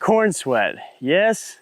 Corn sweat. Yes,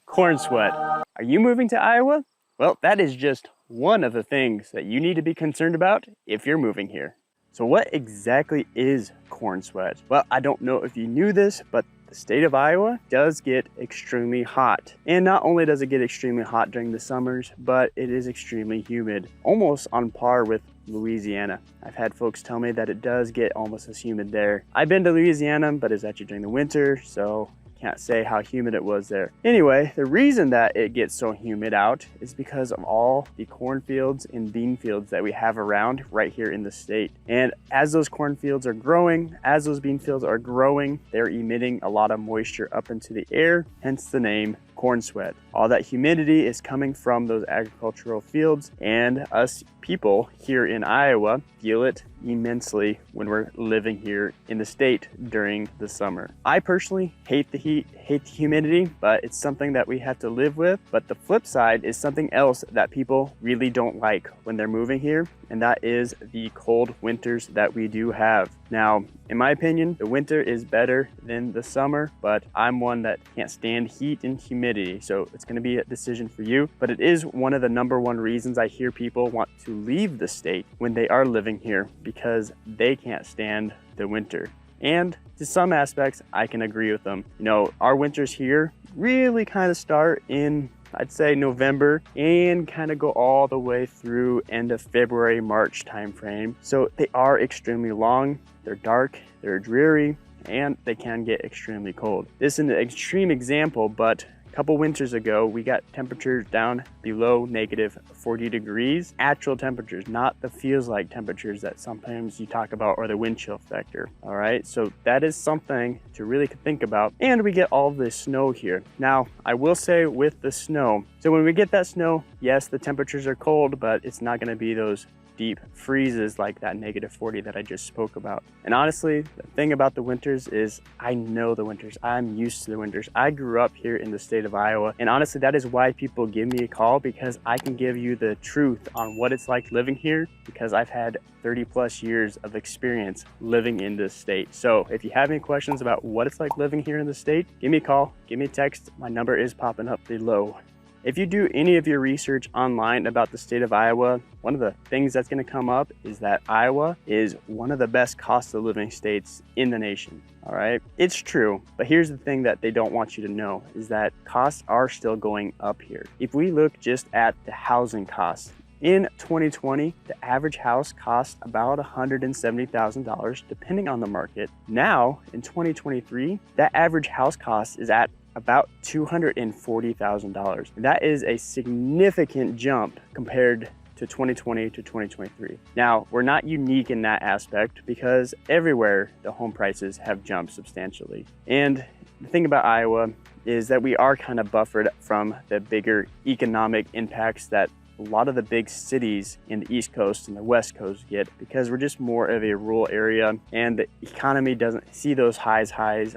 corn sweat. Are you moving to Iowa? Well, that is just one of the things that you need to be concerned about if you're moving here. So what exactly is corn sweat? Well, I don't know if you knew this, but the state of Iowa does get extremely hot. And not only does it get extremely hot during the summers, but it is extremely humid, almost on par with Louisiana. I've had folks tell me that it does get almost as humid there. I've been to Louisiana, but it's actually during the winter, so can't say how humid it was there. Anyway, the reason that it gets so humid out is because of all the cornfields and bean fields that we have around right here in the state. And as those cornfields are growing, as those bean fields are growing, they're emitting a lot of moisture up into the air, hence the name corn sweat. All that humidity is coming from those agricultural fields, and us people here in Iowa feel it immensely when we're living here in the state during the summer. I personally hate the heat, hate the humidity, but it's something that we have to live with. But the flip side is something else that people really don't like when they're moving here, and that is the cold winters that we do have. Now, in my opinion, the winter is better than the summer, but I'm one that can't stand heat and humidity, so it's going to be a decision for you. But it is one of the #1 reasons I hear people want to leave the state when they are living here, because they can't stand the winter. And to some aspects, I can agree with them. You know, our winters here really kind of start in, I'd say, November and kind of go all the way through end of February, March timeframe. So they are extremely long, they're dark, they're dreary, and they can get extremely cold. This is an extreme example, but a couple winters ago, we got temperatures down below -40 degrees. Actual temperatures, not the feels like temperatures that sometimes you talk about, or the wind chill factor. All right, so that is something to really think about. And we get all this snow here. Now, I will say with the snow, so when we get that snow, yes, the temperatures are cold, but it's not gonna be those deep freezes like that -40 that I just spoke about. And honestly, the thing about the winters is I know the winters. I'm used to the winters. I grew up here in the state of Iowa, and honestly, that is why people give me a call, because I can give you the truth on what it's like living here, because I've had 30+ years of experience living in this state. So if you have any questions about what it's like living here in the state, give me a call, give me a text. My number is popping up below. If you do any of your research online about the state of Iowa, one of the things that's going to come up is that Iowa is one of the best cost of living states in the nation. All right, it's true, but here's the thing that they don't want you to know is that costs are still going up here. If we look just at the housing costs, in 2020, the average house cost about $170,000 depending on the market. Now, in 2023, that average house cost is at about $240,000. That is a significant jump compared to 2020 to 2023. Now, we're not unique in that aspect because everywhere the home prices have jumped substantially. And the thing about Iowa is that we are kind of buffered from the bigger economic impacts that a lot of the big cities in the East Coast and the West Coast get, because we're just more of a rural area and the economy doesn't see those highs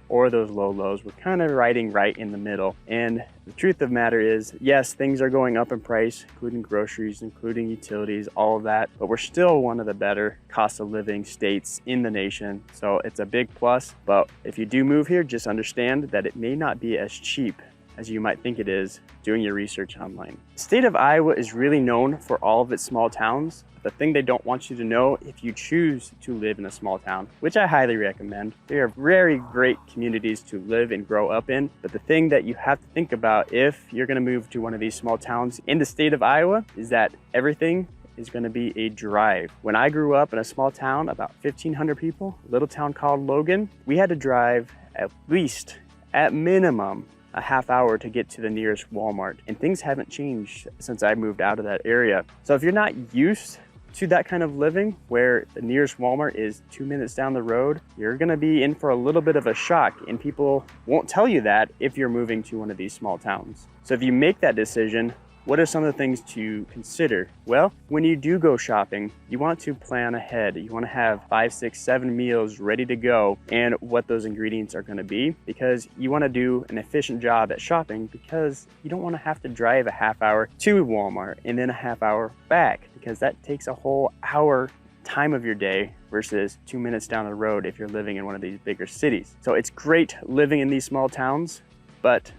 or those lows. We're kind of riding right in the middle. And the truth of the matter is, yes, things are going up in price, including groceries, including utilities, all of that, but we're still one of the better cost of living states in the nation. So it's a big plus, but if you do move here, just understand that it may not be as cheap as you might think it is doing your research online. The state of Iowa is really known for all of its small towns. The thing they don't want you to know, if you choose to live in a small town, which I highly recommend, they are very great communities to live and grow up in. But the thing that you have to think about if you're gonna move to one of these small towns in the state of Iowa is that everything is going to be a drive. When I grew up in a small town, about 1,500 people, a little town called Logan, we had to drive at least, at minimum, a half hour to get to the nearest Walmart. And things haven't changed since I moved out of that area. So if you're not used to that kind of living where the nearest Walmart is 2 minutes down the road, you're gonna be in for a little bit of a shock, and people won't tell you that if you're moving to one of these small towns. So if you make that decision, what are some of the things to consider? Well, when you do go shopping, you want to plan ahead. You want to have 5, 6, 7 meals ready to go and what those ingredients are going to be, because you want to do an efficient job at shopping, because you don't want to have to drive a half hour to Walmart and then a half hour back, because that takes a whole hour time of your day versus 2 minutes down the road if you're living in one of these bigger cities. So it's great living in these small towns, but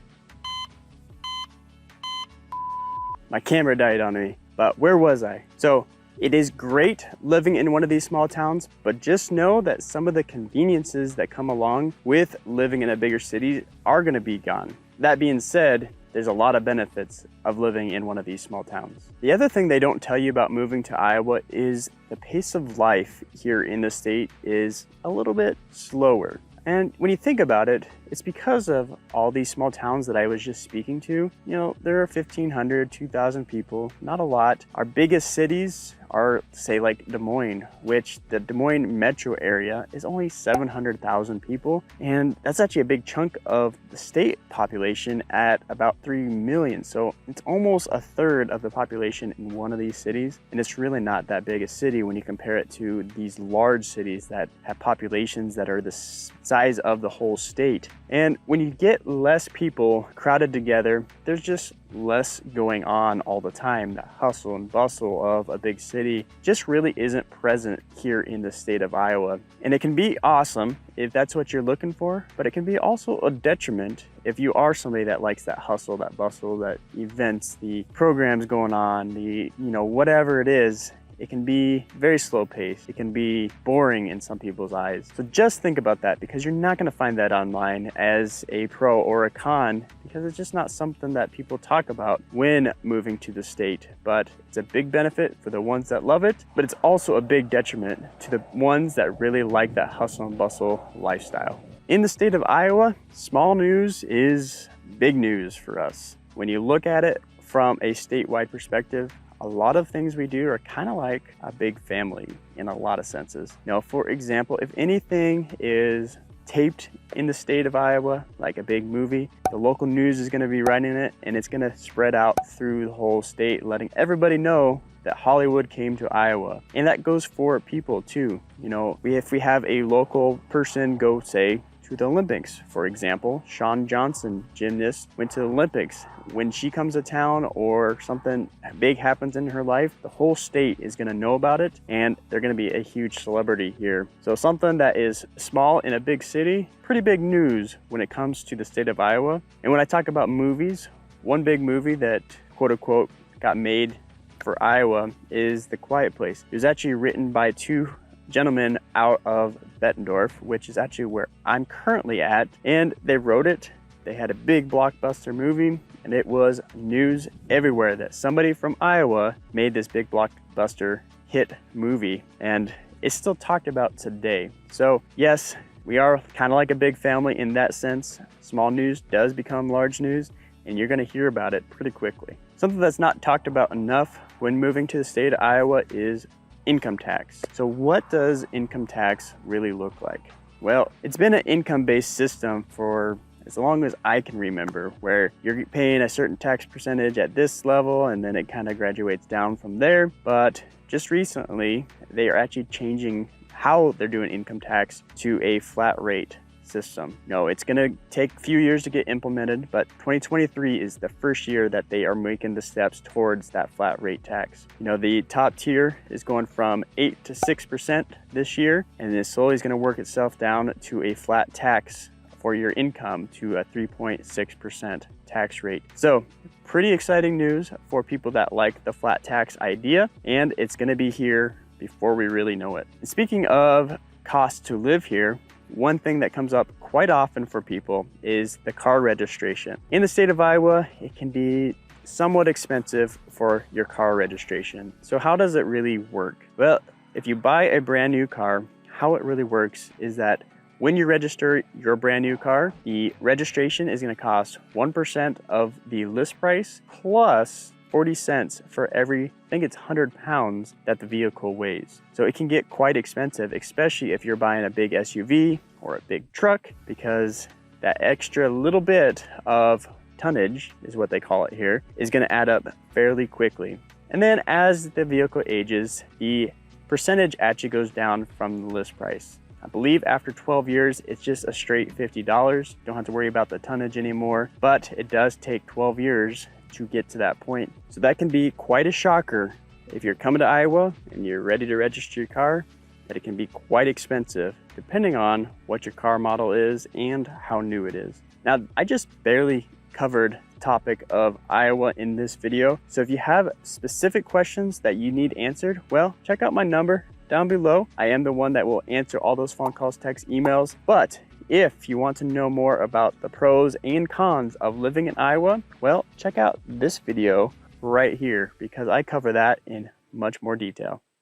my camera died on me. But where was I? So it is great living in one of these small towns, but just know that some of the conveniences that come along with living in a bigger city are gonna be gone. That being said, there's a lot of benefits of living in one of these small towns. The other thing they don't tell you about moving to Iowa is the pace of life here in the state is a little bit slower. And when you think about it, it's because of all these small towns that I was just speaking to. You know, there are 1,500, 2,000 people, not a lot. Our biggest cities are, say, like Des Moines, which the Des Moines metro area is only 700,000 people. And that's actually a big chunk of the state population at about 3 million. So it's almost a third of the population in one of these cities. And it's really not that big a city when you compare it to these large cities that have populations that are the size of the whole state. And when you get less people crowded together, there's just less going on all the time. That hustle and bustle of a big city just really isn't present here in the state of Iowa. And it can be awesome if that's what you're looking for, but it can be also a detriment if you are somebody that likes that hustle, that bustle, that events, the programs going on, the, whatever it is. It can be very slow paced. It can be boring in some people's eyes. So just think about that, because you're not gonna find that online as a pro or a con, because it's just not something that people talk about when moving to the state. But it's a big benefit for the ones that love it, but it's also a big detriment to the ones that really like that hustle and bustle lifestyle. In the state of Iowa, small news is big news for us. When you look at it from a statewide perspective, a lot of things we do are kind of like a big family in a lot of senses. For example, if anything is taped in the state of Iowa, like a big movie, the local news is going to be writing it, and it's going to spread out through the whole state, letting everybody know that Hollywood came to Iowa. And that goes for people too. If we have a local person go, say, to the Olympics, for example, Shawn Johnson, gymnast, went to the Olympics. When she comes to town or something big happens in her life, the whole state is going to know about it, and they're going to be a huge celebrity here. So something that is small in a big city, pretty big news when it comes to the state of Iowa. And when I talk about movies, one big movie that quote unquote got made for Iowa is The Quiet Place. It was actually written by two gentlemen out of Bettendorf, which is actually where I'm currently at, and they wrote it. They had a big blockbuster movie, and it was news everywhere that somebody from Iowa made this big blockbuster hit movie, and it's still talked about today. So yes, we are kind of like a big family in that sense. Small news does become large news, and you're going to hear about it pretty quickly. Something that's not talked about enough when moving to the state of Iowa is income tax. So what does income tax really look like? Well, it's been an income-based system for as long as I can remember, where you're paying a certain tax percentage at this level and then it kind of graduates down from there. But just recently, they are actually changing how they're doing income tax to a flat rate system. It's going to take a few years to get implemented, but 2023 is the first year that they are making the steps towards that flat rate tax. The top tier is going from 8 to 6% this year, and it slowly is going to work itself down to a flat tax for your income to a 3.6% tax rate. So pretty exciting news for people that like the flat tax idea, and it's going to be here before we really know it. And speaking of cost to live here, one thing that comes up quite often for people is the car registration. In the state of Iowa, it can be somewhat expensive for your car registration. So how does it really work? Well, if you buy a brand new car, how it really works is that when you register your brand new car, the registration is going to cost 1% of the list price plus 40 cents for every, I think it's 100 pounds that the vehicle weighs. So it can get quite expensive, especially if you're buying a big SUV or a big truck, because that extra little bit of tonnage, is what they call it here, is going to add up fairly quickly. And then as the vehicle ages, the percentage actually goes down from the list price. I believe after 12 years, it's just a straight $50. Don't have to worry about the tonnage anymore, but it does take 12 years to get to that point. So that can be quite a shocker if you're coming to Iowa and you're ready to register your car, that it can be quite expensive depending on what your car model is and how new it is. Now, I just barely covered the topic of Iowa in this video. So if you have specific questions that you need answered, well, check out my number down below. I am the one that will answer all those phone calls, texts, emails. But if you want to know more about the pros and cons of living in Iowa, well, check out this video right here because I cover that in much more detail.